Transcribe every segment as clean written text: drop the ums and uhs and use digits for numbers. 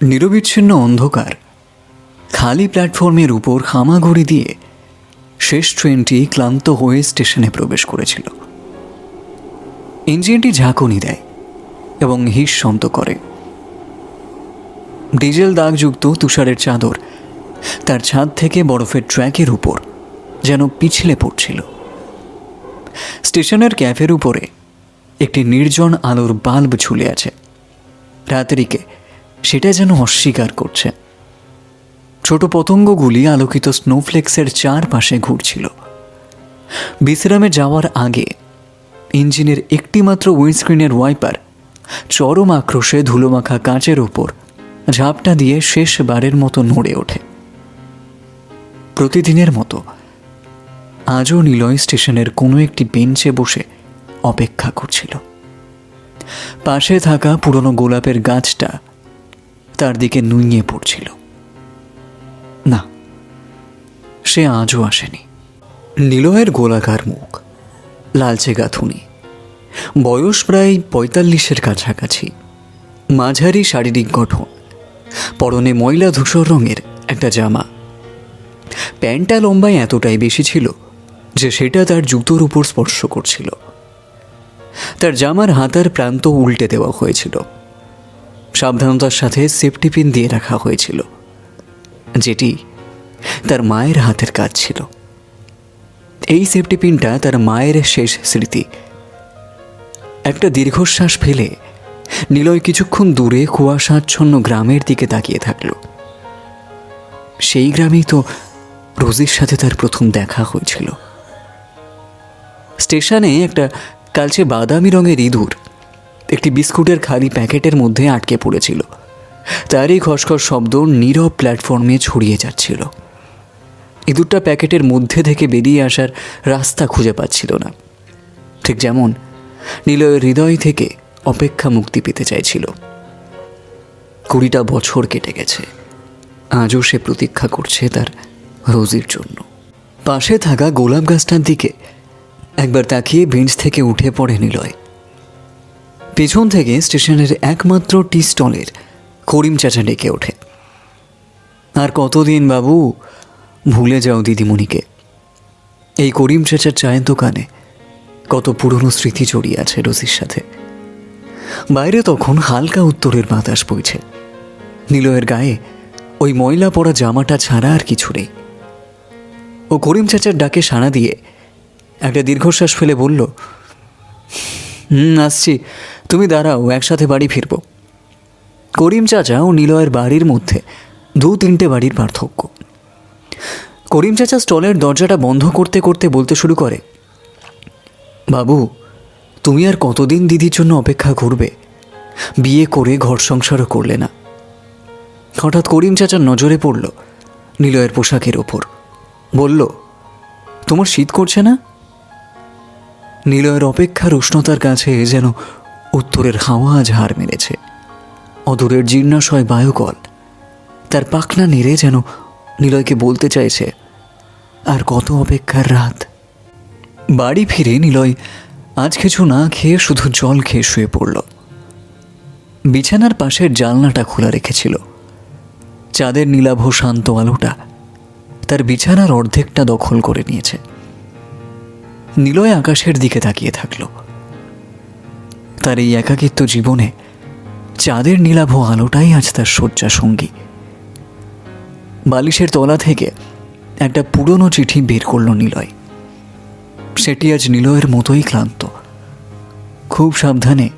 নিরবিচ্ছিন্ন অন্ধকার, খালি প্ল্যাটফর্মের উপর হামাগুড়ি দিয়ে শেষ ট্রেনটি ক্লান্ত হয়ে স্টেশনে প্রবেশ করেছিল। ইঞ্জিনটি ঝাঁকুনি দেয় এবং হিস শব্দ করে। ডিজেল দাগযুক্ত তুষারের চাদর তার ছাদ থেকে বরফের ট্র্যাকের উপর যেন পিছলে পড়ছিল। স্টেশনের ক্যাফের উপরে একটি নির্জন আলোর বাল্ব ঝুলে আছে। রাত্রিকে সেটা যেন অস্বীকার করছে। ছোট পতঙ্গগুলি আলোকিত স্নোফ্লেক্সের চারপাশে ঘুরছিল। বিশ্রামে যাওয়ার আগে ইঞ্জিনের একটিমাত্র উইন্ডস্ক্রিনের ওয়াইপার চরম আক্রোশে ধুলোমাখা কাঁচের ওপর ঝাপটা দিয়ে শেষবারের মতো নড়ে ওঠে। প্রতিদিনের মতো আজও নিলয় স্টেশনের কোনো একটি বেঞ্চে বসে অপেক্ষা করছিল। পাশে থাকা পুরনো গোলাপের গাছটা তার দিকে নুইয়ে পড়ছিল। না, সে আজও আসেনি। নিলয়ের গোলাকার মুখ, লালচে গাঁথুনি, বয়স প্রায় ৪৫-এর কাছাকাছি, মাঝারি শারীরিক গঠন, পরনে ময়লা ধূসর রঙের একটা জামা। প্যান্টটা লম্বায় এতটাই বেশি ছিল যে সেটা তার জুতোর উপর স্পর্শ করছিল। তার জামার হাতার প্রান্ত উল্টে দেওয়া হয়েছিল। সাবধানতার সাথে সেফটি পিন দিয়ে রাখা হয়েছিল, যেটি তার মায়ের হাতের কাজ ছিল। এই সেফটি পিনটা তার মায়ের শেষ স্মৃতি। একটা দীর্ঘশ্বাস ফেলে নিলয় কিছুক্ষণ দূরে কুয়াশাচ্ছন্ন গ্রামের দিকে তাকিয়ে থাকল। সেই গ্রামেই তো রোজির সাথে তার প্রথম দেখা হয়েছিল। স্টেশনে একটা কালচে বাদামি রঙের ইঁদুর একটি বিস্কুটের খালি প্যাকেটের মধ্যে আটকে পড়েছিল। তারই খসখস শব্দ নীরব প্ল্যাটফর্মে ছড়িয়ে যাচ্ছিল। ইঁদুরটা প্যাকেটের মধ্যে থেকে বেরিয়ে আসার রাস্তা খুঁজে পাচ্ছিল না, ঠিক যেমন নিলয়ের হৃদয় থেকে অপেক্ষা মুক্তি পেতে চাইছিল। ২০টা বছর কেটে গেছে, আজও সে প্রতীক্ষা করছে তার রোজির জন্য। পাশে থাকা গোলাপ গাছটার দিকে একবার তাকিয়ে বেঞ্চ থেকে উঠে পড়ে নিলয়। পেছন থেকে স্টেশনের একমাত্র টি স্টলের করিম চাচা ডেকে ওঠে। আর কতদিন বাবু, ভুলে যাও দিদিমণিকে। এই করিম চাচার চায়ের দোকানে কত পুরনো স্মৃতি জড়িয়ে আছে রোজির সাথে। বাইরে তখন হালকা উত্তরের বাতাস বইছে। নিলয়ের গায়ে ওই ময়লা পরা জামাটা ছাড়া আর কিছু নেই। ও করিম চাচার ডাকে সাড়া দিয়ে একটা দীর্ঘশ্বাস ফেলে বলল, আসছি, তুমি দাঁড়াও, একসাথে বাড়ি ফিরব। করিম চাচা ও নিলয়ের বাড়ির মধ্যে ২-৩টে বাড়ির পার্থক্য। করিম চাচা স্টলের দরজাটা বন্ধ করতে করতে বলতে শুরু করে, বাবু, তুমি আর কতদিন দিদির জন্য অপেক্ষা করবে? বিয়ে করে ঘর সংসারও করলে না। হঠাৎ করিম চাচার নজরে পড়ল নিলয়ের পোশাকের ওপর। বলল, তোমার শীত করছে না? নিলয়ের অপেক্ষার উষ্ণতার কাছে যেন উত্তরের হাওয়া আজ হার মেরেছে। অদূরের জীর্ণাশয় বায়ুকল তার পাখনা নেড়ে যেন নিলয়কে বলতে চাইছে, আর কত অপেক্ষার রাত। বাড়ি ফিরে নিলয় আজ কিছু না খেয়ে শুধু জল খেয়ে শুয়ে পড়ল। বিছানার পাশের জানলাটা খোলা রেখেছিল। চাঁদের নীলাভ শান্ত আলোটা তার বিছানার অর্ধেকটা দখল করে নিয়েছে। নিলয় আকাশের দিকে তাকিয়ে থাকল। তার এই একাকিত্ব জীবনে চাঁদের নীলাভ আলোটাই আজ তার শয্যা সঙ্গী। বালিশের তলা থেকে একটা পুরনো চিঠি বের করল নিলয়। সেটি আজ নিলয়ের মতোই ক্লান্ত। খুব সাবধানে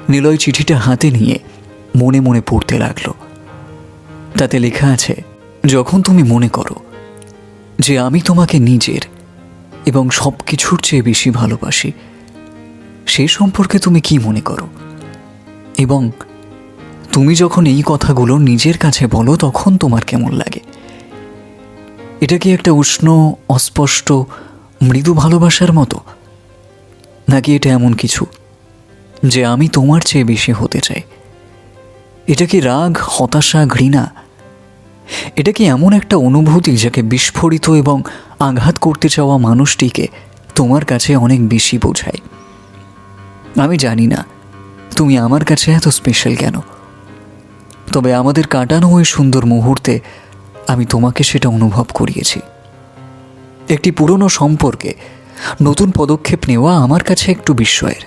নিলয় চিঠিটা হাতে নিয়ে মনে মনে পড়তে লাগল। তাতে লেখা আছে, যখন তুমি মনে করো যে আমি তোমাকে নিজের এবং সব কিছুর চেয়ে বেশি ভালোবাসি, সে সম্পর্কে তুমি কি মনে করো? এবং তুমি যখন এই কথাগুলো নিজের কাছে বলো তখন তোমার কেমন লাগে? এটা কি একটা উষ্ণ, অস্পষ্ট, মৃদু ভালোবাসার মতো, নাকি এটা এমন কিছু যে আমি তোমার চেয়ে বেশি হতে চাই? এটা কি রাগ, হতাশা, ঘৃণা? এটা কি এমন একটা অনুভূতি যাকে বিস্ফোরিত এবং আঘাত করতে চাওয়া মানুষটিকে তোমার কাছে অনেক বেশি বোঝায়? আমি জানি না তুমি আমার কাছে এত স্পেশাল কেন, তবে আমাদের কাটানো ওই সুন্দর মুহূর্তে আমি তোমাকে সেটা অনুভব করিয়েছি। একটি পুরনো সম্পর্কে নতুন পদক্ষেপ নেওয়া আমার কাছে একটু বিস্ময়ের।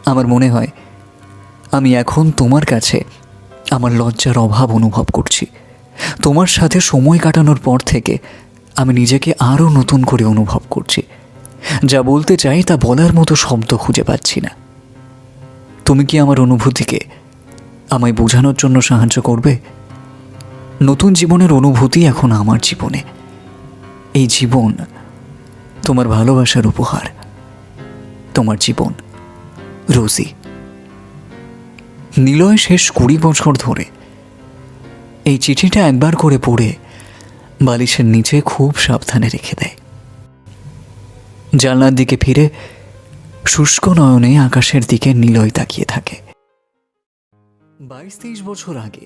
আমার মনে হয় আমি এখন তোমার কাছে আমার লজ্জার অভাব অনুভব করছি। তোমার সাথে সময় কাটানোর পর থেকে আমি নিজেকে আরও নতুন করে অনুভব করছি। যা বলতে চাই তা বলার মতো শব্দ খুঁজে পাচ্ছি না। তুমি কি আমার অনুভূতিকে আমায় বোঝানোর জন্য সাহায্য করবে? নতুন জীবনের অনুভূতি এখন আমার জীবনে। এই জীবন তোমার ভালোবাসার উপহার। তোমার জীবন, রোজি। নিলয় শেষ 20 বছর ধরে এই চিঠিটা একবার করে পড়ে বালিশের নিচে খুব সাবধানে রেখে দেয়। জানলার দিকে ফিরে শুষ্ক নয়নে আকাশের দিকে নিলয় তাকিয়ে থাকে। 22-23 বছর আগে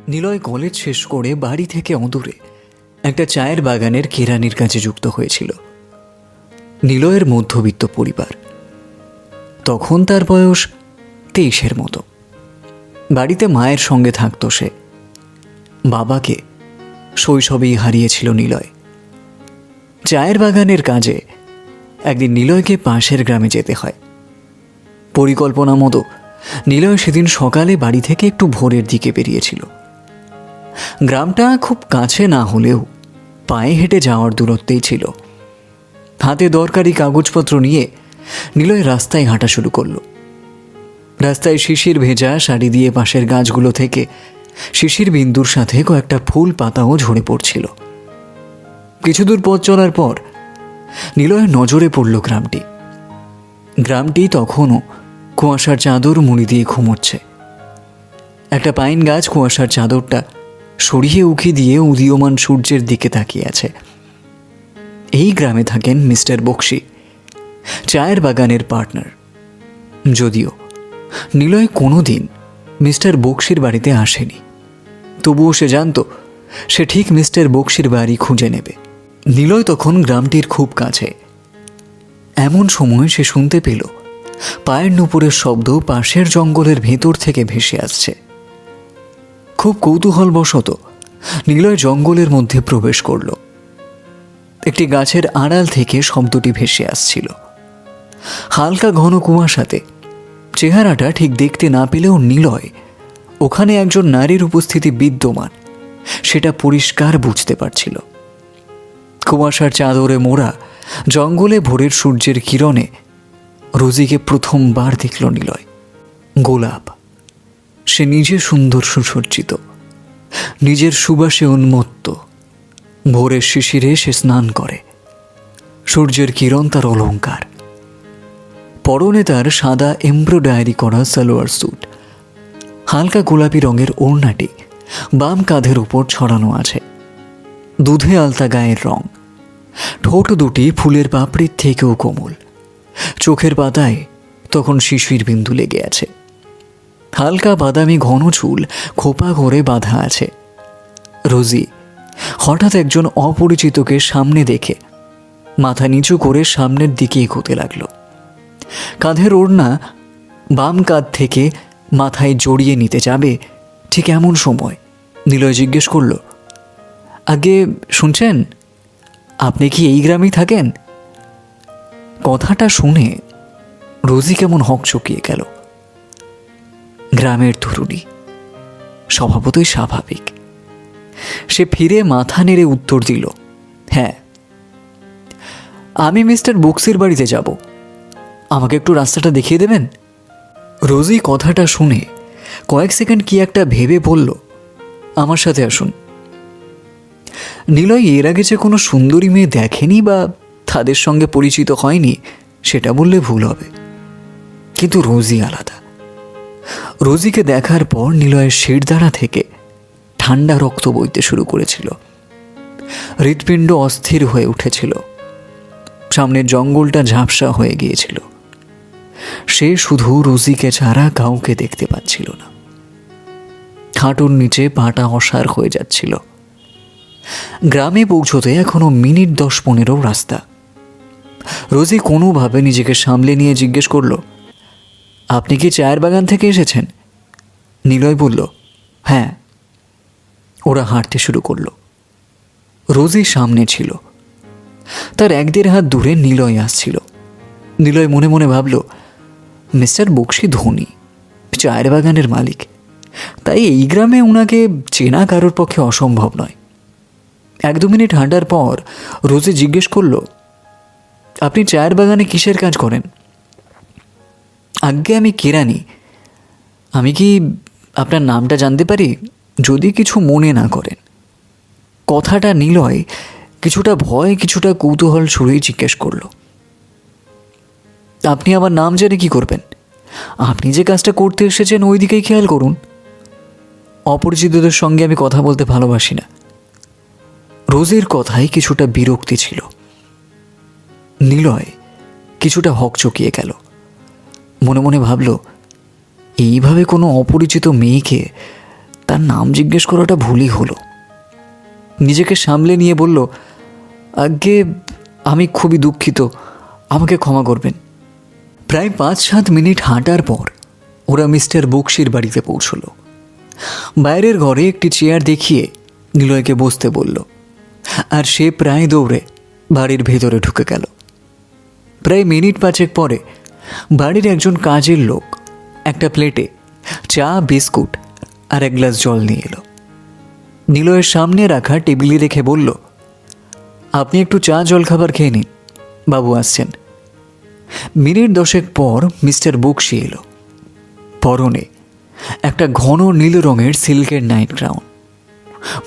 নিলয় কলেজ শেষ করে বাড়ি থেকে অদূরে একটা চায়ের বাগানের কেরানির কাজে যুক্ত হয়েছিল। নিলয়ের মধ্যবিত্ত পরিবার। তখন তার বয়স 23-এর মতো। বাড়িতে মায়ের সঙ্গে থাকত সে। বাবাকে শৈশবেই হারিয়েছিল নিলয়। চায়ের বাগানের কাজে একদিন নিলয়কে পাশের গ্রামে যেতে হয়। পরিকল্পনা মতো নিলয় সেদিন সকালে বাড়ি থেকে একটু ভোরের দিকে বেরিয়েছিল। গ্রামটা খুব কাছে না হলেও পায়ে হেঁটে যাওয়ার দূরত্বেই ছিল। হাতে দরকারি কাগজপত্র নিয়ে নিলয় রাস্তায় হাঁটা শুরু করল। রাস্তায় শিশির ভেজা শাড়ি দিয়ে পাশের গাছগুলো থেকে শিশির বিন্দুর সাথে কয়েকটা ফুল পাতাও ঝরে পড়ছিল। কিছু দূর পথ চলার পর নিলয়ের নজরে পড়ল গ্রামটি। গ্রামটি তখনও কুয়াশার চাদর মুড়ি দিয়ে ঘুমোচ্ছে। একটা পাইন গাছ কুয়াশার চাদরটা সরিয়ে উকি দিয়ে উদীয়মান সূর্যের দিকে তাকিয়ে আছে। এই গ্রামে থাকেন মিস্টার বক্সি, চায়ের বাগানের পার্টনার। যদিও নিলয় কোনোদিন মিস্টার বক্সির বাড়িতে আসেনি, তবুও সে জানত সে ঠিক মিস্টার বক্সির বাড়ি খুঁজে নেবে। নিলয় তখন গ্রামটির খুব কাছে। এমন সময় সে শুনতে পেল পায়ের নুপুরের শব্দ পাশের জঙ্গলের ভেতর থেকে ভেসে আসছে। খুব কৌতূহলবশত নিলয় জঙ্গলের মধ্যে প্রবেশ করল। একটি গাছের আড়াল থেকে শব্দটি ভেসে আসছিল। হালকা ঘন কুয়াশাতে চেহারাটা ঠিক দেখতে না পেলেও নিলয় ওখানে একজন নারীর উপস্থিতি বিদ্যমান সেটা পরিষ্কার বুঝতে পারছিল। কুয়াশার চাদরে মোড়া জঙ্গলে ভোরের সূর্যের কিরণে রোজিকে প্রথমবার দেখল নিলয়। গোলাপ। সে নিজে সুন্দর সুসজ্জিত, নিজের সুবাসে উন্মত্ত। ভোরের শিশিরে সে স্নান করে। সূর্যের কিরণ তার অলংকার। পরনে তার সাদা এমব্রয়ডারি করা সালোয়ার স্যুট। হালকা গোলাপি রঙের ওড়নাটি বাম কাঁধের উপর ছড়ানো আছে। দুধে আলতা গায়ের রং। ঠোঁট দুটি ফুলের পাপড়ির থেকেও কোমল। চোখের পাতায় তখন শিশির বিন্দু লেগে আছে। হালকা বাদামি ঘন চুল খোপা করে বাঁধা আছে। রোজি হঠাৎ একজন অপরিচিতকে সামনে দেখে মাথা নিচু করে সামনের দিকে এগোতে লাগলো। কাঁধের ওড়না বাম কাঁধ থেকে মাথায় জড়িয়ে নিতে যাবে, ঠিক এমন সময় নিলয় জিজ্ঞেস করল, আগে শুনছেন, আপনি কি এই গ্রামেই থাকেন? কথাটা শুনে রোজি কেমন হকচকিয়ে গেল। গ্রামের তরুণী, স্বভাবতই স্বাভাবিক। সে ফিরে মাথা নেড়ে উত্তর দিল, হ্যাঁ, আমি মিস্টার বক্সির বাড়িতে যাব। আমাকে একটু রাস্তাটা দেখিয়ে দেবেন? রোজি কথাটা শুনে কয়েক সেকেন্ড কি একটা ভেবে বলল, আমার সাথে আসুন। নিলয় এর আগে যে কোনো সুন্দরী মেয়ে দেখেনি বা তাদের সঙ্গে পরিচিত হয়নি সেটা বললে ভুল হবে, কিন্তু রোজি আলাদা। রোজিকে দেখার পর নিলয়ের শিরদাঁড়া থেকে ঠান্ডা রক্ত বইতে শুরু করেছিল। হৃৎপিণ্ড অস্থির হয়ে উঠেছিল। সামনের জঙ্গলটা ঝাপসা হয়ে গিয়েছিল। সে শুধু রোজিকে ছাড়া কাউকে দেখতে পাচ্ছিল না। হাঁটুর নিচে পাটা অসাড় হয়ে যাচ্ছিল। গ্রামে পৌঁছতে এখনো মিনিট 10-15 রাস্তা। রোজি কোনোভাবে নিজেকে সামলে নিয়ে জিজ্ঞেস করল, আপনি কি চায়ের বাগান থেকে এসেছেন? নিলয় বলল, হ্যাঁ, ওরা হাঁটতে শুরু করলো। রোজি সামনে ছিল, তার 1-1.5 হাত দূরে নিলয় আসছিল। নিলয় মনে মনে ভাবল, মিস্টার বক্সি ধনী, চায়ের বাগানের মালিক, তাই এই গ্রামে ওনাকে চেনা কারোর পক্ষে অসম্ভব নয়। 1-2 মিনিট হাঁটার পর রোজি জিজ্ঞেস করল, আপনি চায়ের বাগানে কিসের কাজ করেন? আজ্ঞে আমি কেরানি। আমি কি আপনার নামটা জানতে পারি, যদি কিছু মনে না করেন? কথাটা নিলয় কিছুটা ভয় কিছুটা কৌতূহল ছুড়েই জিজ্ঞেস করল। আপনি আমার নাম জেনে কি করবেন? আপনি যে কাজটা করতে এসেছেন ওই দিকেই খেয়াল করুন। অপরিচিতদের সঙ্গে আমি কথা বলতে ভালোবাসি না। রোজির কথায় কিছুটা বিরক্তি ছিল। নিলয় কিছুটা হকচকিয়ে গেল। মনে মনে ভাবল, এইভাবে কোনো অপরিচিত মেয়েকে তার নাম জিজ্ঞেস করাটা ভুলই হলো। নিজেকে সামলে নিয়ে বলল, আজ্ঞে আমি খুবই দুঃখিত, আমাকে ক্ষমা করবেন। প্রায় 5-7 মিনিট হাঁটার পর ওরা মিস্টার বক্সির বাড়িতে পৌঁছল। বাইরের ঘরে একটি চেয়ার দেখিয়ে নিলয়কে বসতে বলল, আর সে প্রায় দৌড়ে বাড়ির ভেতরে ঢুকে গেল। প্রায় মিনিট 5 পরে বাড়ির একজন কাজের লোক একটা প্লেটে চা, বিস্কুট আর 1 গ্লাস জল নিয়ে এলো। নিলয়ের সামনে রাখা টেবিলে রেখে বলল, আপনি একটু চা জল খাবার খেয়ে নিন, বাবু আসছেন। মিনিট 10 পর মিস্টার বক্সি এলো। পরনে একটা ঘন নীল রঙের সিল্কের নাইট গাউন,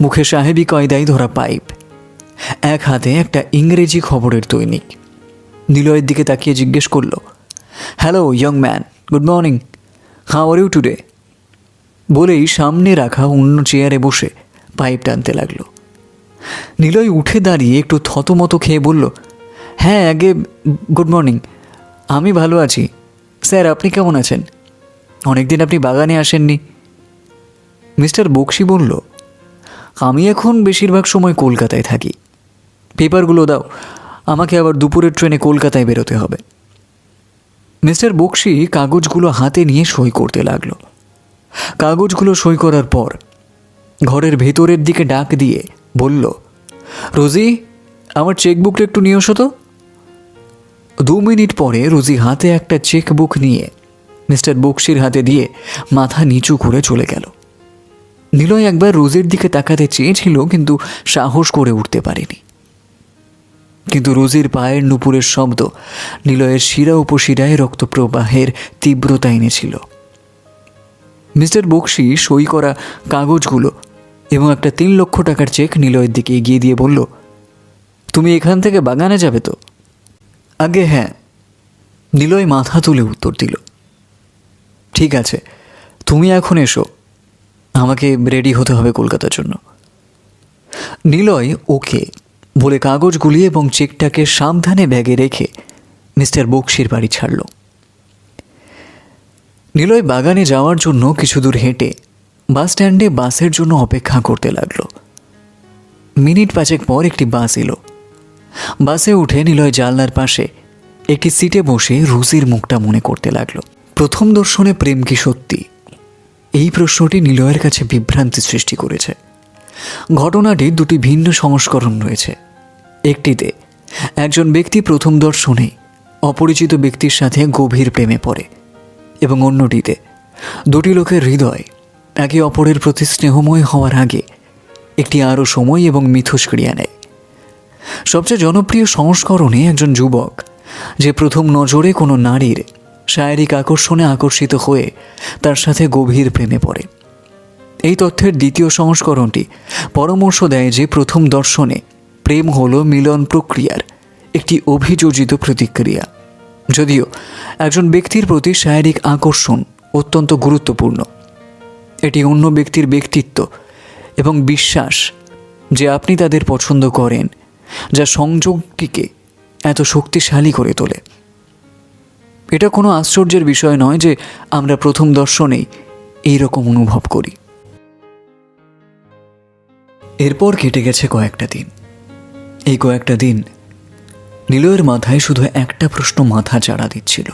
মুখে সাহেবি কয়দায় ধরা পাইপ, এক হাতে একটা ইংরেজি খবরের দৈনিক। নিলয়ের দিকে তাকিয়ে জিজ্ঞেস করল, hello young man, good morning, how are you today? বলেই সামনে রাখা অন্য চেয়ারে বসে পাইপ টানতে লাগলো। নিলয় উঠে দাঁড়িয়ে একটু থতমত খেয়ে বলল, হ্যাঁ আগে গুড মর্নিং, আমি ভালো আছি স্যার, আপনি কেমন আছেন? অনেকদিন আপনি বাগানে আসেননি। মিস্টার বক্সি বলল, আমি এখন বেশিরভাগ সময় কলকাতায় থাকি। পেপারগুলো দাও, আমাকে আবার দুপুরের ট্রেনে কলকাতায় বেরোতে হবে। মিস্টার বক্সি কাগজগুলো হাতে নিয়ে সই করতে লাগলো। কাগজগুলো সই করার পর ঘরের ভেতরের দিকে ডাক দিয়ে বলল, রোজি, আমার চেকবুকটা একটু নিয়ে এসো তো। 2 মিনিট পরে রোজি হাতে একটা চেকবুক নিয়ে মিস্টার বক্সির হাতে দিয়ে মাথা নিচু করে চলে গেল। নিলয় একবার রোজির দিকে তাকাতে চেয়েছিল, কিন্তু সাহস করে উঠতে পারেনি। কিন্তু রোজির পায়ের নুপুরের শব্দ নিলয়ের শিরা উপশিরায় রক্তপ্রবাহের তীব্রতা এনেছিল। মিস্টার বক্সি সই করা কাগজগুলো এবং একটা 3 লক্ষ টাকার চেক নিলয়ের দিকে এগিয়ে দিয়ে বলল, তুমি এখান থেকে বাগানে যাবে তো? আগে হ্যাঁ। নিলয় মাথা তুলে উত্তর দিল, ঠিক আছে, তুমি এখন এসো, আমাকে রেডি হতে হবে কলকাতার জন্য। নিলয় ওকে বলে কাগজগুলি এবং চেকটাকে সাবধানে ব্যাগে রেখে মিস্টার বক্সির বাড়ি ছাড়ল। নিলয় বাগানে যাওয়ার জন্য কিছু দূর হেঁটে বাস স্ট্যান্ডে বাসের জন্য অপেক্ষা করতে লাগলো। মিনিট 5 পর একটি বাস এলো। বাসে উঠে নিলয় জানলার পাশে একটি সিটে বসে রোজির মুখটা মনে করতে লাগলো। প্রথম দর্শনে প্রেম কি সত্যি? এই প্রশ্নটি নিলয়ের কাছে বিভ্রান্তি সৃষ্টি করেছে। ঘটনাটির 2টি ভিন্ন সংস্করণ রয়েছে। একটিতে একজন ব্যক্তি প্রথম দর্শনেই অপরিচিত ব্যক্তির সাথে গভীর প্রেমে পড়ে, এবং অন্যটিতে 2টি লোকের হৃদয় একে অপরের প্রতি স্নেহময় হওয়ার আগে একটি আরও সময় এবং মিথস্ক্রিয়া নেয়। সবচেয়ে জনপ্রিয় সংস্করণে একজন যুবক যে প্রথম নজরে কোনো নারীর শারীরিক আকর্ষণে আকর্ষিত হয়ে তার সাথে গভীর প্রেমে পড়ে। এই তথ্যের দ্বিতীয় সংস্করণটি পরামর্শ দেয় যে প্রথম দর্শনে প্রেম হলো মিলন প্রক্রিয়ার একটি অভিযোজিত প্রতিক্রিয়া। যদিও একজন ব্যক্তির প্রতি শারীরিক আকর্ষণ অত্যন্ত গুরুত্বপূর্ণ, এটি অন্য ব্যক্তির ব্যক্তিত্ব এবং বিশ্বাস যে আপনি তাদের পছন্দ করেন, যা সংযোগটিকে এত শক্তিশালী করে তোলে। এটা কোনো আশ্চর্যের বিষয় নয় যে আমরা প্রথম দর্শনেই এই রকম অনুভব করি। এরপর কেটে গেছে কয়েকটা দিন। এই কয়েকটা দিন নিলয়ের মাথায় শুধু একটা প্রশ্ন মাথা চাড়া দিচ্ছিল,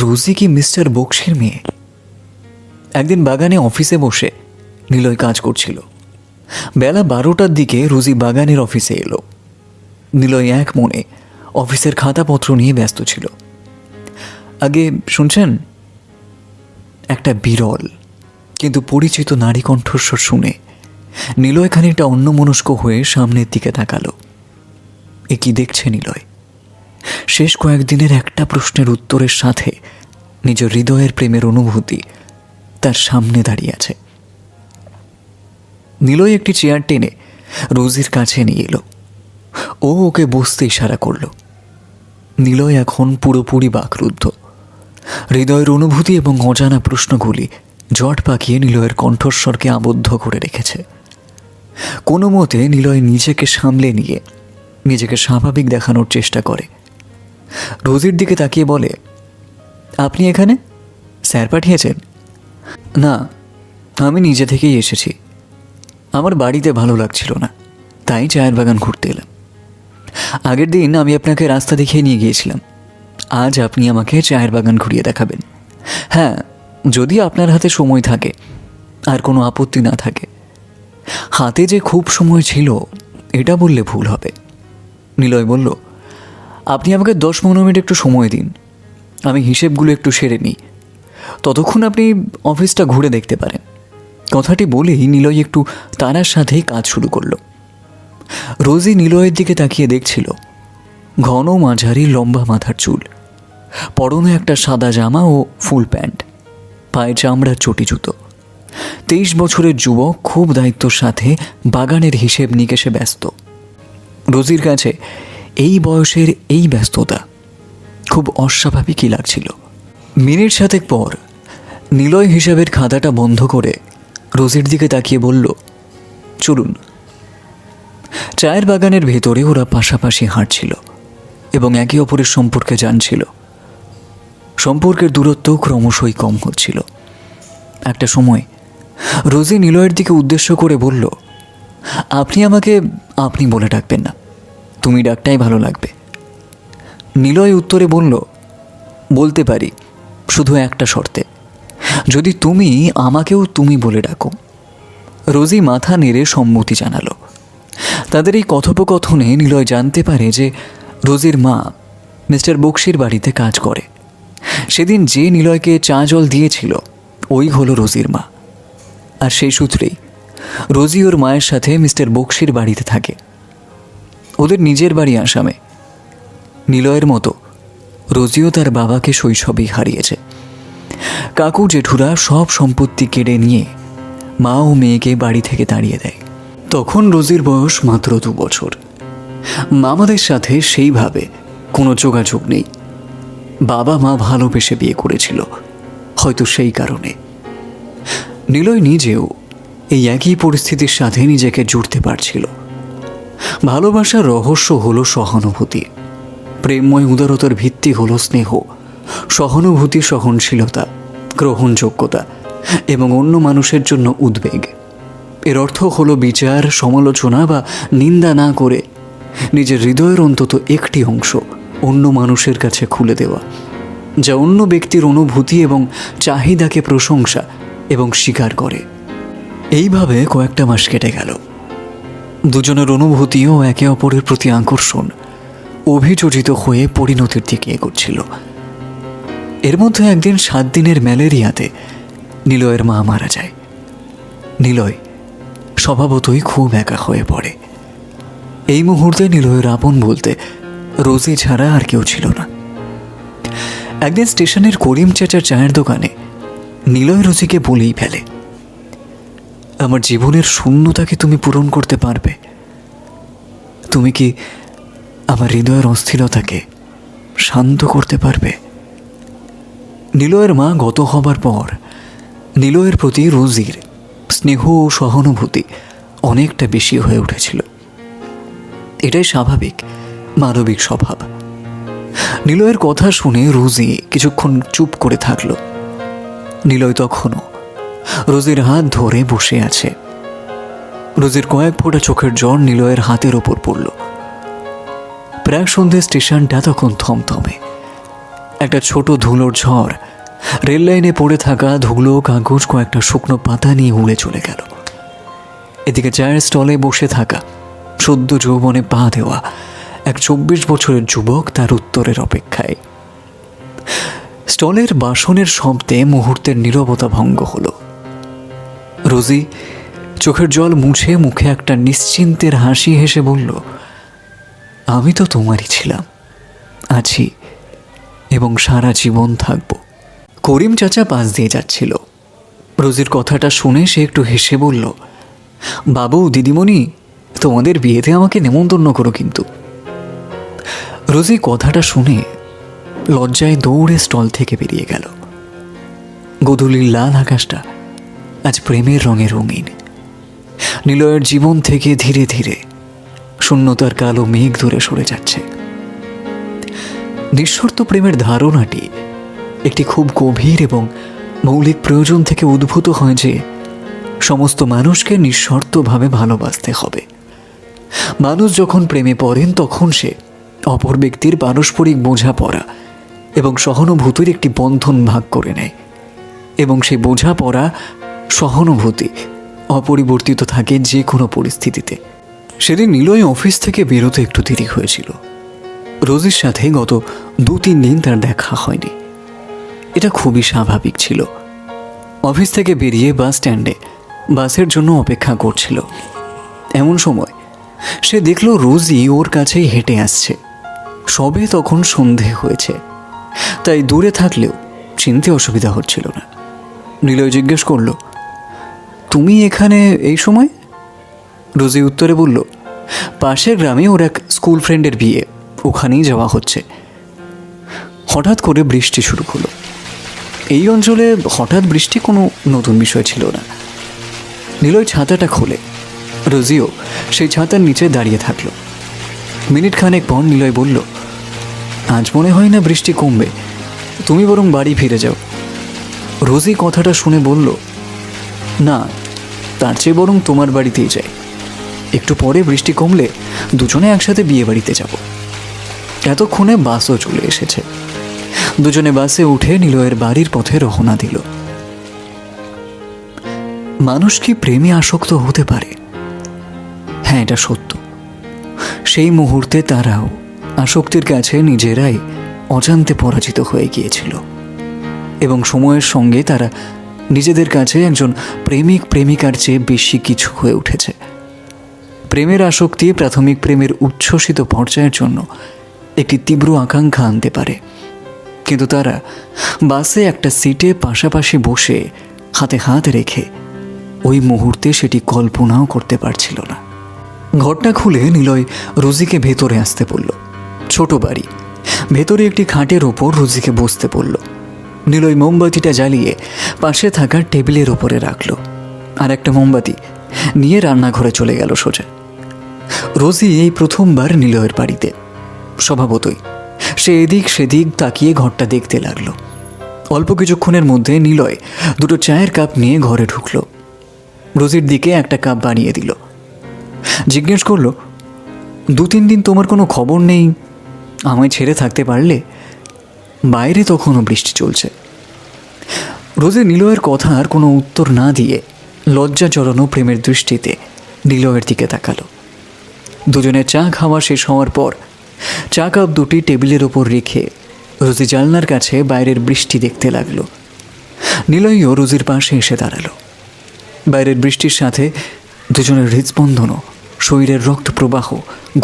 রোজি কি মিস্টার বক্সির মেয়ে? একদিন বাগানে অফিসে বসে নিলয় কাজ করছিল। বেলা 12টার দিকে রোজি বাগানের অফিসে এলো। নিলয় এক মনে অফিসের খাতাপত্র নিয়ে ব্যস্ত ছিল। আগে শুনছেন? একটা বিরল কিন্তু পরিচিত নারী কণ্ঠস্বর শুনে নিলয় খানিকটা অন্যমনস্ক হয়ে সামনের দিকে তাকালো। এ কি দেখছে নিলয়? শেষ কয়েকদিনের একটা প্রশ্নের উত্তরের সাথে নিজের হৃদয়ের প্রেমের অনুভূতি তার সামনে দাঁড়িয়ে আছে। নিলয় একটি চেয়ার টেনে রোজির কাছে নিয়ে এলো। ও ওকে বসতে ইশারা করল। নিলয় এখন পুরোপুরি বাকরুদ্ধ। হৃদয়ের অনুভূতি এবং অজানা প্রশ্নগুলি জট পাকিয়ে নিলয়ের কণ্ঠস্বরকে আবদ্ধ করে রেখেছে। কোনো মতে নিলয় নিজেকে সামলে নিয়ে নিজেকে স্বাভাবিক দেখানোর চেষ্টা করে। রোজির দিকে তাকিয়ে বলে, আপনি এখানে? স্যার পাঠিয়েছেন? না, আমি নিজে থেকেই এসেছি। আমার বাড়িতে ভালো লাগছিল না, তাই চায়ের বাগান ঘুরতে এলাম। আগের দিন আমি আপনাকে রাস্তা দেখিয়ে নিয়ে গিয়েছিলাম, আজ আপনি আমাকে চায়ের বাগান ঘুরিয়ে দেখাবেন। হ্যাঁ, যদি আপনার হাতে সময় থাকে আর কোনো আপত্তি না থাকে। হাতে যে খুব সময় ছিল এটা বললে ভুল হবে। নিলয় বলল, আপনি আমাকে 10-15 মিনিট একটু সময় দিন, আমি হিসেবগুলো একটু সেরে নিই, ততক্ষণ আপনি অফিসটা ঘুরে দেখতে পারেন। কথাটি বলেই নিলয় একটু তাড়ার সাথেই কাজ শুরু করলো। রোজি নিলয়ের দিকে তাকিয়ে দেখছিল। ঘন মাঝারি লম্বা মাথার চুল, পরনে একটা সাদা জামা ও ফুল প্যান্ট, পায়ে চামড়ার চটি জুতো। 23 বছরের যুবক, খুব দায়িত্বর সাথে বাগানের হিসেব নিকেশে ব্যস্ত। রোজির কাছে এই বয়সের এই ব্যস্ততা খুব অস্বাভাবিকই লাগছিল। মিনিট সাতেক পর নিলয় হিসাবের খাতাটা বন্ধ করে রোজির দিকে তাকিয়ে বলল, চলুন। চায়ের বাগানের ভেতরে ওরা পাশাপাশি হাঁটছিল এবং একে অপরের সম্পর্কে জানছিল। সম্পর্কের দূরত্ব ক্রমশই কম হচ্ছিল। একটা সময় রোজি নিলয়ের দিকে উদ্দেশ্য করে বলল, আপনি আমাকে আপনি বলে ডাকবেন না, তুমি ডাকটাই ভালো লাগবে। নিলয় উত্তরে বলল, বলতে পারি, শুধু একটা শর্তে, যদি তুমি আমাকেও তুমি বলে ডাকো। রোজি মাথা নেড়ে সম্মতি জানালো। তাদের এই কথোপকথনে নিলয় জানতে পারে যে রোজির মা মিস্টার বক্সির বাড়িতে কাজ করে। সেদিন যে নিলয়কে চা জল দিয়েছিল ওই হলো রোজির মা। আর সেই সূত্রেই রোজি ওর মায়ের সাথে মিস্টার বক্সির বাড়িতে থাকে। ওদের নিজের বাড়ি আসামে। নিলয়ের মতো রোজিও তার বাবাকে শৈশবেই হারিয়েছে। কাকু জেঠুরা সব সম্পত্তি কেড়ে নিয়ে মা ও মেয়েকে বাড়ি থেকে তাড়িয়ে দেয়। তখন রোজির বয়স মাত্র 2 বছর। মামাদের সাথে সেইভাবে কোনো যোগাযোগ নেই। বাবা মা ভালোবেসে বিয়ে করেছিল, হয়তো সেই কারণে। নিলয় নিজেও এই একই পরিস্থিতির সাথে নিজেকে জুড়তে পারছিল। ভালোবাসার রহস্য হলো সহানুভূতি, প্রেমময় উদারতার ভিত্তি হলো স্নেহ, সহানুভূতি, সহনশীলতা, গ্রহণযোগ্যতা এবং অন্য মানুষের জন্য উদ্বেগ। এর অর্থ হলো বিচার, সমালোচনা বা নিন্দা না করে নিজের হৃদয়ের অন্তত একটি অংশ অন্য মানুষের কাছে খুলে দেওয়া, যা অন্য ব্যক্তির অনুভূতি এবং চাহিদাকে প্রশংসা এবং স্বীকার করে। এইভাবে কয়েকটা মাস কেটে গেল। দুজনের অনুভূতিও একে অপরের প্রতি আকর্ষণ অভিযোজিত হয়ে পরিণতির দিকে এগোচ্ছিল। এর মধ্যে একদিন 7 দিনের ম্যালেরিয়াতে নিলয়ের মা মারা যায়। নিলয় স্বভাবতই খুব একা হয়ে পড়ে। এই মুহূর্তে নিলয়ের আপন বলতে রোজি ছাড়া আর কেউ ছিল না। একদিন স্টেশনের করিম চাচার চায়ের দোকানে নিলয় রোজিকে বলেই ফেলে, আমার জীবনের শূন্যতাকে তুমি পূরণ করতে পারবে? তুমি কি আমার হৃদয়ের অস্থিরতাকে শান্ত করতে পারবে? নিলয়ের মা গত হবার পর নিলয়ের প্রতি রোজির স্নেহ ও সহানুভূতি অনেকটা বেশি হয়ে উঠেছিল। এটাই স্বাভাবিক মানবিক স্বভাব। নিলয়ের কথা শুনে রোজি কিছুক্ষণ চুপ করে থাকল। নিলয় তখনও রোজির হাত ধরে বসে আছে। রোজির কয়েক ফোঁটা চোখের জল নিলয়ের হাতের ওপর পড়ল। প্রায় সন্ধ্যে স্টেশনটা তখন থমথমে। একটা ছোট ধুলোর ঝড় রেল লাইনে পড়ে থাকা ধুলো কাগজ কয়েকটা শুকনো পাতা নিয়ে উড়ে চলে গেল। এদিকে চায়ের স্টলে বসে থাকা সদ্য যৌবনে পা দেওয়া এক 24 বছরের যুবক তার উত্তরের অপেক্ষায়। স্টলের বাসনের শব্দে মুহূর্তের নীরবতা ভঙ্গ হলো। রোজি চোখের জল মুছে মুখে একটা নিশ্চিন্তের হাসি হেসে বলল, আমি তো তোমারই ছিলাম, আছি এবং সারা জীবন থাকব। করিম চাচা পাশ দিয়ে যাচ্ছিল। রোজির কথাটা শুনে সে একটু হেসে বলল, বাবু দিদিমণি, তোমাদের বিয়েতে আমাকে নেমন্তন্ন করো কিন্তু। রোজি কথাটা শুনে লজ্জায় দৌড়ে স্টল থেকে বেরিয়ে গেল। গোধূলির লাল আকাশটা আজ প্রেমের রঙে রঙিন। নিলয়ের জীবন থেকে ধীরে ধীরে শূন্যতার কালো মেঘ দূরে সরে যাচ্ছে। নিঃশর্ত প্রেমের ধারণাটি একটি খুব গভীর এবং মৌলিক প্রয়োজন থেকে উদ্ভূত হয় যে সমস্ত মানুষকে নিঃশর্তভাবে ভালোবাসতে হবে। মানুষ যখন প্রেমে পড়েন তখন সে অপর ব্যক্তির পারস্পরিক বোঝাপড়া এবং সহানুভূতির একটি বন্ধন ভাগ করে নেয় এবং সেই বোঝাপড়া সহানুভূতি অপরিবর্তিত থাকে যে কোনো পরিস্থিতিতে। সেদিন নিলয় অফিস থেকে বেরোতে একটু দেরি হয়েছিল। রোজির সাথে গত 2-3 দিন তার দেখা হয়নি। এটা খুবই স্বাভাবিক ছিল। অফিস থেকে বেরিয়ে বাস স্ট্যান্ডে বাসের জন্য অপেক্ষা করছিল। এমন সময় সে দেখল রোজি ওর কাছেই হেঁটে আসছে। সবে তখন সন্ধে হয়েছে, তাই দূরে থাকলেও চিনতে অসুবিধা হচ্ছিল না। নিলয় জিজ্ঞেস করল, তুমি এখানে এই সময়? রোজি উত্তরে বলল, পাশের গ্রামে ওর এক স্কুল ফ্রেন্ডের বিয়ে, ওখানেই যাওয়া হচ্ছে। হঠাৎ করে বৃষ্টি শুরু হলো। এই অঞ্চলে হঠাৎ বৃষ্টি কোনো নতুন বিষয় ছিল না। নিলয় ছাতাটা খোলে। রোজিও সেই ছাতার নিচে দাঁড়িয়ে থাকলো। মিনিট খানেক পর নিলয় বলল, আজ মনে হয় না বৃষ্টি কমবে, তুমি বরং বাড়ি ফিরে যাও। রোজি কথাটা শুনে বলল, না, তার চেয়ে বরং তোমার বাড়িতেই যাই। একটু পরে বৃষ্টি কমলে দুজনে একসাথে বিয়ে বাড়িতে যাব। এতক্ষণে বাসও চলে এসেছে। দুজনে বাসে উঠে নিলয়ের বাড়ির পথে রওনা দিল। মানুষ কি প্রেমে আসক্ত হতে পারে? হ্যাঁ, এটা সত্য। সেই মুহূর্তে তারাও আসক্তির কাছে নিজেরাই অজান্তে পরাজিত হয়ে গিয়েছিল এবং সময়ের সঙ্গে তারা নিজেদের কাছে একজন প্রেমিক প্রেমিকার চেয়ে বেশি কিছু হয়ে উঠেছে। প্রেমের আসক্তি প্রাথমিক প্রেমের উচ্ছ্বসিত পর্যায়ের জন্য একটি তীব্র আকাঙ্ক্ষা আনতে পারে, কিন্তু তারা বাসে একটা সিটে পাশাপাশি বসে হাতে হাত রেখে ওই মুহূর্তে সেটি কল্পনাও করতে পারছিল না। ঘরটা খুলে নিলয় রোজিকে ভেতরে আসতে বলল। ছোট বাড়ি, ভেতরে একটি খাটের ওপর রোজিকে বসতে বলল। নিলয় মোমবাতিটা জ্বালিয়ে পাশে থাকা টেবিলের ওপরে রাখল আর একটা মোমবাতি নিয়ে রান্নাঘরে চলে গেল সোজা। রোজি এই প্রথমবার নিলয়ের বাড়িতে। স্বভাবতই সে এদিক সেদিক তাকিয়ে ঘরটা দেখতে লাগলো। অল্প কিছুক্ষণের মধ্যে নিলয় 2 চায়ের কাপ নিয়ে ঘরে ঢুকলো। রোজির দিকে একটা কাপ বানিয়ে দিল। জিজ্ঞেস করলো, 2-3 দিন তোমার কোনো খবর নেই, আমায় ছেড়ে থাকতে পারলে? বাইরে তখনও বৃষ্টি চলছে। রোজি নিলয়ের কথার কোনো উত্তর না দিয়ে লজ্জা জড়ানো প্রেমের দৃষ্টিতে নিলয়ের দিকে তাকালো। দুজনে চা খাওয়া শেষ হওয়ার পর চা কাপ 2টি টেবিলের ওপর রেখে রোজি জানলার কাছে বাইরের বৃষ্টি দেখতে লাগলো। নিলয়ও রোজির পাশে এসে দাঁড়ালো। বাইরের বৃষ্টির সাথে দুজনের হৃদস্পন্দনও শরীরের রক্ত প্রবাহ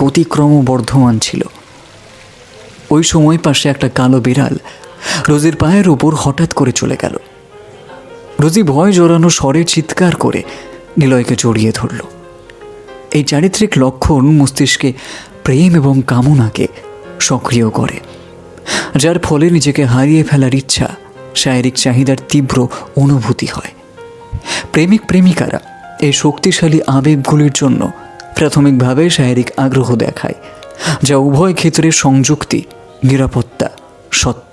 গতি ক্রমবর্ধমান ছিল। ওই সময় পাশে একটা কালো বিড়াল রোজির পায়ের ওপর হঠাৎ করে চলে গেল। রোজি ভয় জড়ানো স্বরে চিৎকার করে নিলয়কে জড়িয়ে ধরল। এই চারিত্রিক লক্ষণ মস্তিষ্কে প্রেম এবং কামনাকে সক্রিয় করে, যার ফলে নিজেকে হারিয়ে ফেলার ইচ্ছা, শারীরিক চাহিদার তীব্র অনুভূতি হয়। প্রেমিক প্রেমিকারা এই শক্তিশালী আবেগগুলির জন্য প্রাথমিকভাবে শারীরিক আগ্রহ দেখায়, যা উভয় ক্ষেত্রে সংযুক্তি, নিরাপত্তা, সত্য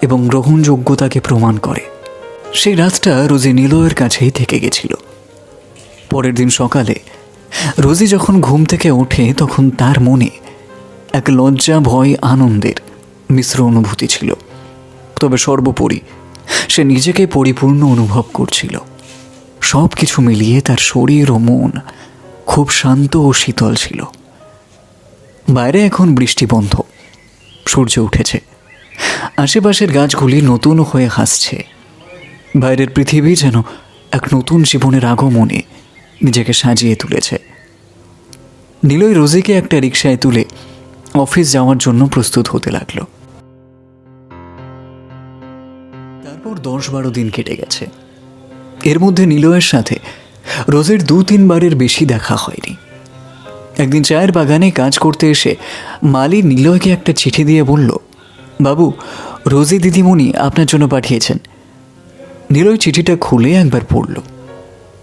এবং গ্রহণযোগ্যতাকে প্রমাণ করে। সেই রাতটা রোজি নিলয়ের কাছেই থেকে গেছিল। পরের দিন সকালে রোজি যখন ঘুম থেকে ওঠে তখন তার মনে এক লজ্জা, ভয়, আনন্দের মিশ্র অনুভূতি ছিল। তবে সর্বোপরি সে নিজেকে পরিপূর্ণ অনুভব করছিল। সব কিছু মিলিয়ে তার শরীর ও মন খুব শান্ত ও শীতল ছিল। বাইরে এখন বৃষ্টি বন্ধ, সূর্য উঠেছে, আশেপাশের গাছগুলি নতুন হয়ে হাসছে। বাইরের পৃথিবী যেন এক নতুন জীবনের আগমনে নিজেকে সাজিয়ে তুলেছে। নিলয় রোজিকে একটা রিকশায় তুলে অফিস যাওয়ার জন্য প্রস্তুত হতে লাগলো। তারপর 10-12 দিন কেটে গেছে। এর মধ্যে নিলয়ের সাথে রোজের 2-3 বারের বেশি দেখা হয়নি। একদিন চায়ের বাগানে কাজ করতে এসে মালি নিলয়কে একটা চিঠি দিয়ে বলল, বাবু, রোজি দিদিমণি আপনার জন্য পাঠিয়েছেন। নিলয় চিঠিটা খুলে একবার পড়ল,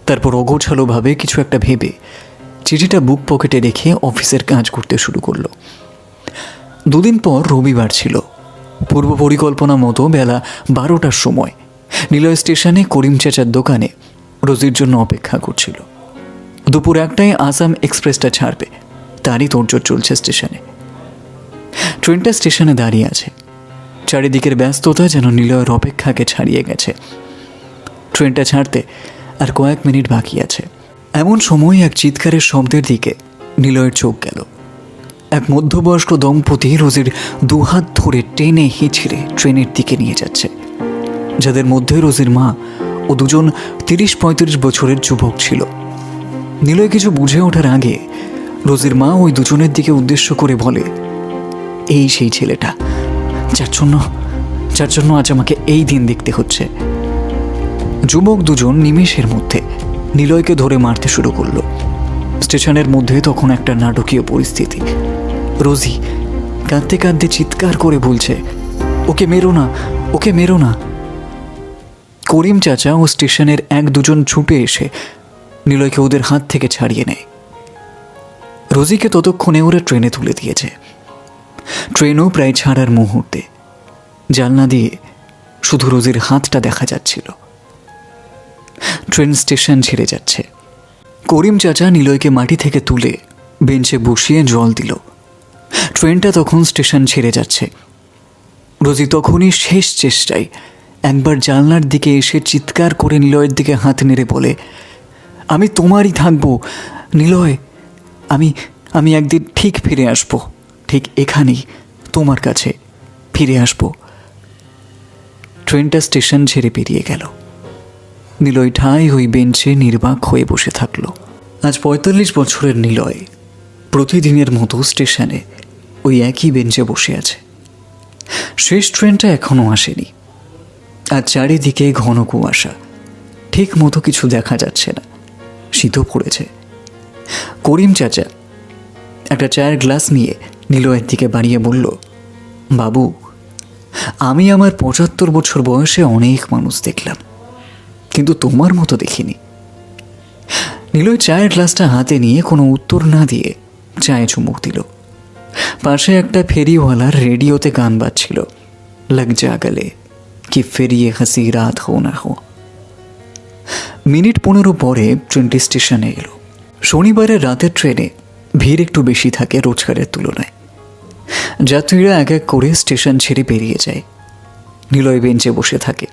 তারপর অগোছালোভাবে কিছু একটা ভেবে চিঠিটা বুক পকেটে রেখে অফিসের কাজ করতে শুরু করলো। 2 দিন পর রবিবার ছিল। পূর্ব পরিকল্পনা মতো বেলা 12টার সময় নিলয় স্টেশনে করিম চাচার দোকানে রোজির জন্য অপেক্ষা করছিল। দুপুর 1টায় আসাম এক্সপ্রেসটা ছাড়বে, তারই তোড়জোড় চলছে স্টেশনে। ট্রেনটা স্টেশনে দাঁড়িয়ে আছে। চারিদিকের ব্যস্ততা যেন নিলয়ের অপেক্ষাকে ছাড়িয়ে গেছে। ট্রেনটা ছাড়তে আর কয়েক মিনিট বাকি আছে। এমন সময় এক চিৎকারের শব্দের দিকে নিলয়ের চোখ গেল। এক মধ্যবয়স্ক দম্পতি রোজির 2 হাত ধরে টেনে হিঁচড়ে ট্রেনের দিকে নিয়ে যাচ্ছে, যাদের মধ্যে রোজির মা ও 2জন 30-35 বছরের যুবক ছিল। নিলয় কিছু বুঝে ওঠার আগে রোজির মা ওই 2জনের দিকে উদ্দেশ্য করে বলে, এই সেই ছেলেটা যার জন্য আজ আমাকে এই দিন দেখতে হচ্ছে। যুবক 2জন নিমেষের মধ্যে নিলয়কে ধরে মারতে শুরু করলো। স্টেশনের মধ্যে তখন একটা নাটকীয় পরিস্থিতি। রোজি কাঁদতে কাঁদতে চিৎকার করে বলছে, ওকে মেরো না, ওকে মেরো না। করিম চাচা ও স্টেশনের 1-2জন ছুটে এসে নিলয়কে ওদের হাত থেকে ছাড়িয়ে নেয়। রোজিকে ততক্ষণে ওরা ট্রেনে তুলে দিয়েছে। ট্রেনও প্রায় ছাড়ার মুহূর্তে জানলা দিয়ে শুধু রোজির হাতটা দেখা যাচ্ছিল। ট্রেন স্টেশন ছেড়ে যাচ্ছে। করিম চাচা নিলয়কে মাটি থেকে তুলে বেঞ্চে বসিয়ে জল দিল। ট্রেনটা তখন স্টেশন ছেড়ে যাচ্ছে। রোজি তখনই শেষ চেষ্টায় একবার জানলার দিকে এসে চিৎকার করে নিলয়ের দিকে হাত নেড়ে বলে, আমি তোমারই থাকবো নিলয়, আমি একদিন ঠিক ফিরে আসব, ঠিক এখানেই তোমার কাছে ফিরে আসব। ট্রেনটা স্টেশন ছেড়ে বেরিয়ে গেল। নিলয় ঠায় ওই বেঞ্চে নির্বাক হয়ে বসে থাকলো। আজ 45 বছরের নিলয় প্রতিদিনের মতো স্টেশনে ওই একই বেঞ্চে বসে আছে। শেষ ট্রেনটা এখনও আসেনি। আর চারিদিকে ঘন কুয়াশা, ঠিক মতো কিছু দেখা যাচ্ছে না, শীতও পড়েছে। করিম চাচা একটা চায়ের গ্লাস নিয়ে নিলয়ের দিকে বাড়িয়ে বলল, বাবু, আমি আমার 75 বছর বয়সে অনেক মানুষ দেখলাম, কিন্তু তোমার মতো দেখিনি। নিলয় চায়ের গ্লাসটা হাতে নিয়ে কোনো উত্তর না দিয়ে চায়ে চুমুক দিল। পাশে একটা ফেরিওয়ালার রেডিওতে গান বাজছিল, লগ যা গলে কি ফেরিয়ে হাসি রাত হো না হো। মিনিট 15 পরে ট্রেনটি স্টেশনে এলো। শনিবারের রাতের ট্রেনে ভিড় একটু বেশি থাকে রোজগারের তুলনায়। যাত্রীরা এক এক করে স্টেশন ছেড়ে বেরিয়ে যায়। নিলয় বেঞ্চে বসে থাকে।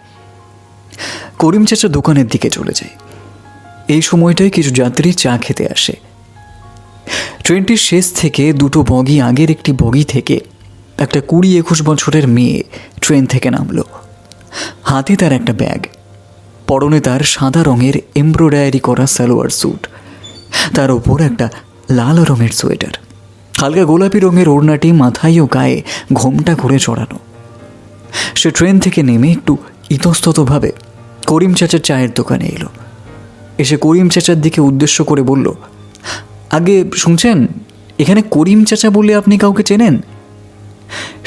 করিম চাচা দোকানের দিকে চলে যায়। এই সময়টায় কিছু যাত্রী চা খেতে আসে। ট্রেনটির শেষ থেকে 2টো বগি আগের একটি বগি থেকে একটা 20-21 বছরের মেয়ে ট্রেন থেকে নামলো। হাতে তার একটা ব্যাগ, পরনে তার সাদা রঙের এমব্রয়ডারি করা সালোয়ার স্যুট, তার ওপর একটা লাল রঙের সোয়েটার, হালকা গোলাপি রঙের ওড়নাটি মাথায় ও গায়ে ঘোমটা করে চড়ানো। সে ট্রেন থেকে নেমে একটু ইতস্ততভাবে করিম চাচার চায়ের দোকানে এলো। এসে করিম চাচার দিকে উদ্দেশ্য করে বলল, আগে শুনছেন, এখানে করিম চাচা বলে আপনি কাউকে চেনেন?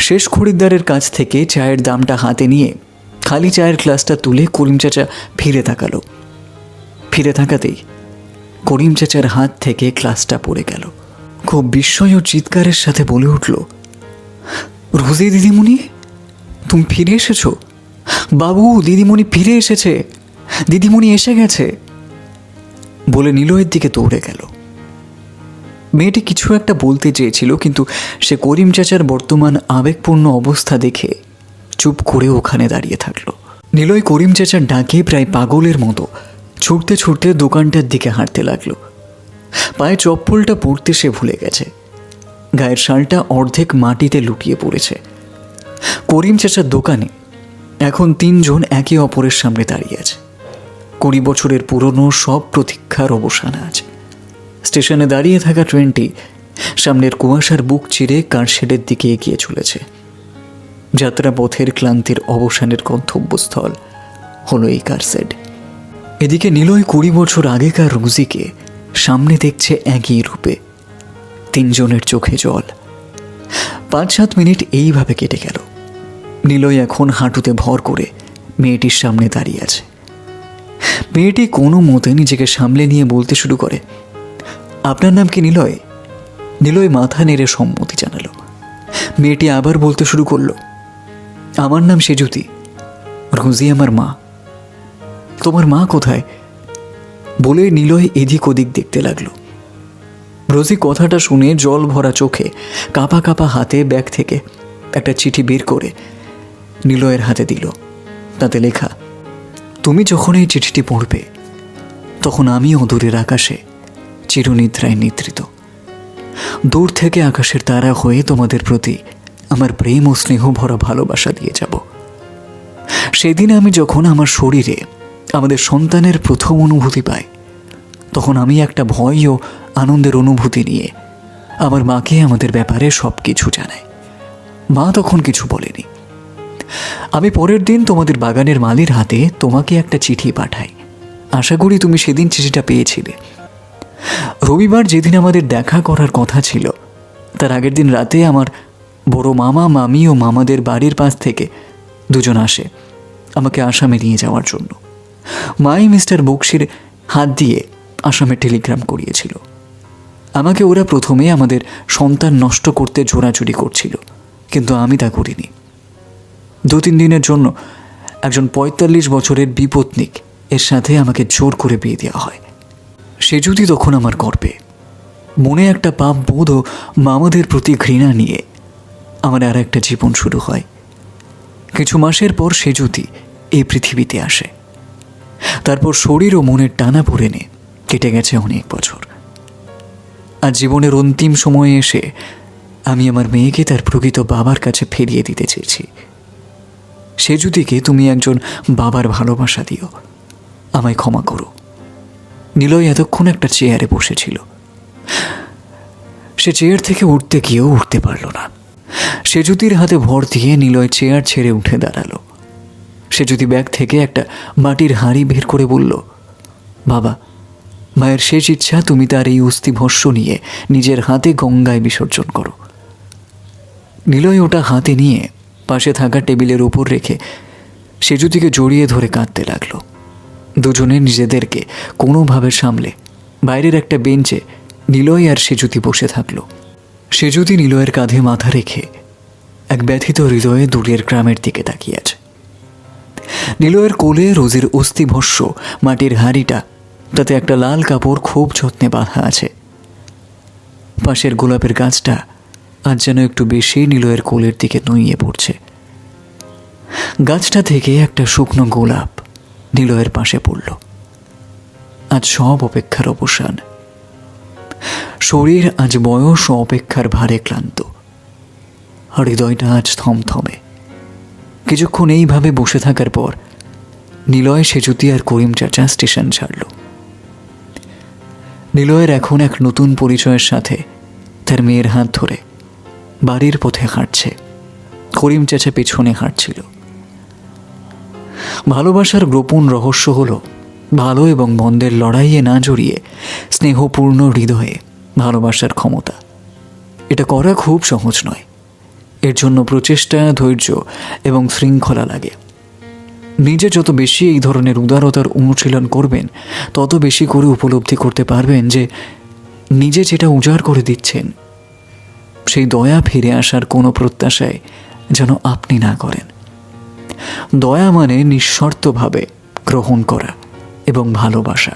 শেষ খরিদ্দারের কাছ থেকে চায়ের দামটা হাতে নিয়ে খালি চায়ের গ্লাসটা তুলে করিম চাচা ফিরে তাকালো। ফিরে তাকাতেই করিম চাচার হাত থেকে গ্লাসটা পড়ে গেল। খুব বিস্ময় ও চিৎকারের সাথে বলে উঠল, রোজি দিদিমণি, তুমি ফিরে এসেছো? বাবু, দিদিমণি ফিরে এসেছে, দিদিমণি এসে গেছে বলে নিলয়ের দিকে দৌড়ে গেল। মেয়েটি কিছু একটা বলতে চেয়েছিল, কিন্তু সে করিম চাচার বর্তমান আবেগপূর্ণ অবস্থা দেখে চুপ করে ওখানে দাঁড়িয়ে থাকলো। নিলয় করিম চাচার ডাকে প্রায় পাগলের মতো ছুটতে ছুটতে দোকানটার দিকে হাঁটতে লাগলো। পায়ে চপ্পলটা পরতে সে ভুলে গেছে। গায়ের শালটা অর্ধেক মাটিতে লুটিয়ে পড়েছে। করিম চাচার দোকানে এখন 3 জন একে অপরের সামনে দাঁড়িয়ে আছে। 20 বছরের পুরনো সব প্রতীক্ষার অবসান আজ। স্টেশনে দাঁড়িয়ে থাকা ট্রেনটি সামনের কুয়াশার বুক চিরে কারশেডের দিকে এগিয়ে চলেছে। যাত্রাপথের ক্লান্তির অবসানের গন্তব্যস্থল হলো এই কারশেড। এদিকে নিলয় 20 বছর আগেকার রুজিকে সামনে দেখছে একই রূপে। 3 জনের চোখে জল। 5-7 মিনিট এইভাবে কেটে গেল। নিলয় এখন হাঁটুতে ভর করে মেয়েটির সামনে দাঁড়িয়ে আছে। মেয়েটি কোনো মতে নিজেকে সামলে নিয়ে বলতে শুরু করে, আপনার নাম কি নিলয়? নিলয় মাথা নেড়ে সম্মতি জানালো। মেয়েটি আবার বলতে শুরু করলো, আমার নাম সেজুতি, রুজি আমার মা। তোমার মা কোথায়? বলে নিলয় এদিক ওদিক দেখতে লাগলো। রোজি কথাটা শুনে জল ভরা চোখে কাঁপা কাঁপা হাতে ব্যাগ থেকে একটা চিঠি বের করে নিলয়ের হাতে দিল। তাতে লেখা, তুমি যখন এই চিঠিটি পড়বে তখন আমিও দূরের আকাশে চিরনিদ্রায় নিদ্রিত। দূর থেকে আকাশের তারা হয়ে তোমাদের প্রতি আমার প্রেম ও স্নেহ ভরা ভালোবাসা দিয়ে যাব। সেদিন আমি যখন আমার শরীরে আমাদের সন্তানের প্রথম অনুভূতি পাই, তখন আমি একটা ভয় ও আনন্দের অনুভূতি নিয়ে আমার মাকে আমাদের ব্যাপারে সব কিছু জানাই। মা তখন কিছু বলেনি। আমি পরের দিন তোমাদের বাগানের মালির হাতে তোমাকে একটা চিঠি পাঠাই। আশা করি তুমি সেদিন চিঠিটা পেয়েছিলে। রবিবার যেদিন আমাদের দেখা করার কথা ছিল, তার আগের দিন রাতে আমার বড় মামা, মামি ও মামাদের বাড়ির পাশ থেকে 2 জন আসে আমাকে আসামে নিয়ে যাওয়ার জন্য। মাই মিস্টার বক্সির হাত দিয়ে আসামে টেলিগ্রাম করিয়েছিল। আমাকে ওরা প্রথমে আমাদের সন্তান নষ্ট করতে জোরাজুরি করছিল, কিন্তু আমি তা করিনি। 2-3 দিনের জন্য একজন 45 বছরের বিপত্নিক এর সাথে আমাকে জোর করে বিয়ে দেওয়া হয়। সে যদি তখন আমার গর্বে মনে একটা পাপ বোধ ও মামাদের প্রতি ঘৃণা নিয়ে আমার আর একটা জীবন শুরু হয়। কিছু মাসের পর সে যদি এই পৃথিবীতে আসে। তারপর শরীর ও মনের টানা পড়েনে কেটে গেছে অনেক বছর। আর জীবনের অন্তিম সময়ে এসে আমি আমার মেয়েকে তার প্রকৃত বাবার কাছে ফিরিয়ে দিতে চেয়েছি। সে যদিকে তুমি একজন বাবার ভালোবাসা দিও, আমায় ক্ষমা করো। নিলয় এতক্ষণ একটা চেয়ারে বসেছিল। সে চেয়ার থেকে উঠতে গিয়েও উঠতে পারল না। সেজুতির হাতে ভর দিয়ে নিলয় চেয়ার ছেড়ে উঠে দাঁড়ালো। সেজুতি ব্যাগ থেকে একটা মাটির হাঁড়ি বের করে বলল, বাবা, মায়ের শেষ ইচ্ছা তুমি তার এই অস্থিভস্য নিয়ে নিজের হাতে গঙ্গায় বিসর্জন করো। নিলয় ওটা হাতে নিয়ে পাশে থাকা টেবিলের উপর রেখে সেজুতিকে জড়িয়ে ধরে কাঁদতে লাগলো। 2 জনে নিজেদেরকে কোনোভাবে সামলে বাইরের একটা বেঞ্চে নিলয় আর সেজুতি বসে থাকলো। সেজুতি নিলয়ের কাঁধে মাথা রেখে এক ব্যথিত হৃদয়ে দূরের গ্রামের দিকে তাকিয়ে আছে। নিলয়ের কোলে রোজির অস্থিভস্য মাটির হাঁড়িটা, তাতে একটা লাল কাপড় খুব যত্নে বাঁধা আছে। পাশের গোলাপের গাছটা আজ যেন একটু বেশি নিলয়ের কোলের দিকে নুইয়ে পড়ছে। গাছটা থেকে একটা শুকনো গোলাপ নিলয়ের পাশে পড়ল। আজ সব অপেক্ষার অবসান। শরীর আজ বয়স ও অপেক্ষার ভারে ক্লান্ত। হৃদয়টা আজ থমথমে। কিছুক্ষণ এইভাবে বসে থাকার পর নিলয়, সেজুতি আর করিম চাচা স্টেশন ছাড়ল। নিলয়ের এখন এক নতুন পরিচয়ের সাথে তার মেয়ের হাত ধরে বাড়ির পথে হাঁটছে। করিম চাচা পেছনে হাঁটছিল। ভালোবাসার গোপন রহস্য হলো ভালো এবং মন্দের লড়াইয়ে না জড়িয়ে স্নেহপূর্ণ হৃদয়ে ভালোবাসার ক্ষমতা। এটা করা খুব সহজ নয়। এর জন্য প্রচেষ্টা, ধৈর্য এবং শৃঙ্খলা লাগে। নিজে যত বেশি এই ধরনের উদারতার অনুশীলন করবেন, তত বেশি করে উপলব্ধি করতে পারবেন যে নিজে যেটা উজাড় করে দিচ্ছেন, সেই দয়া ফিরে আসার কোনো প্রত্যাশায় যেন আপনি না করেন। দয়া মানে নিঃশর্তভাবে গ্রহণ করা এবং ভালোবাসা।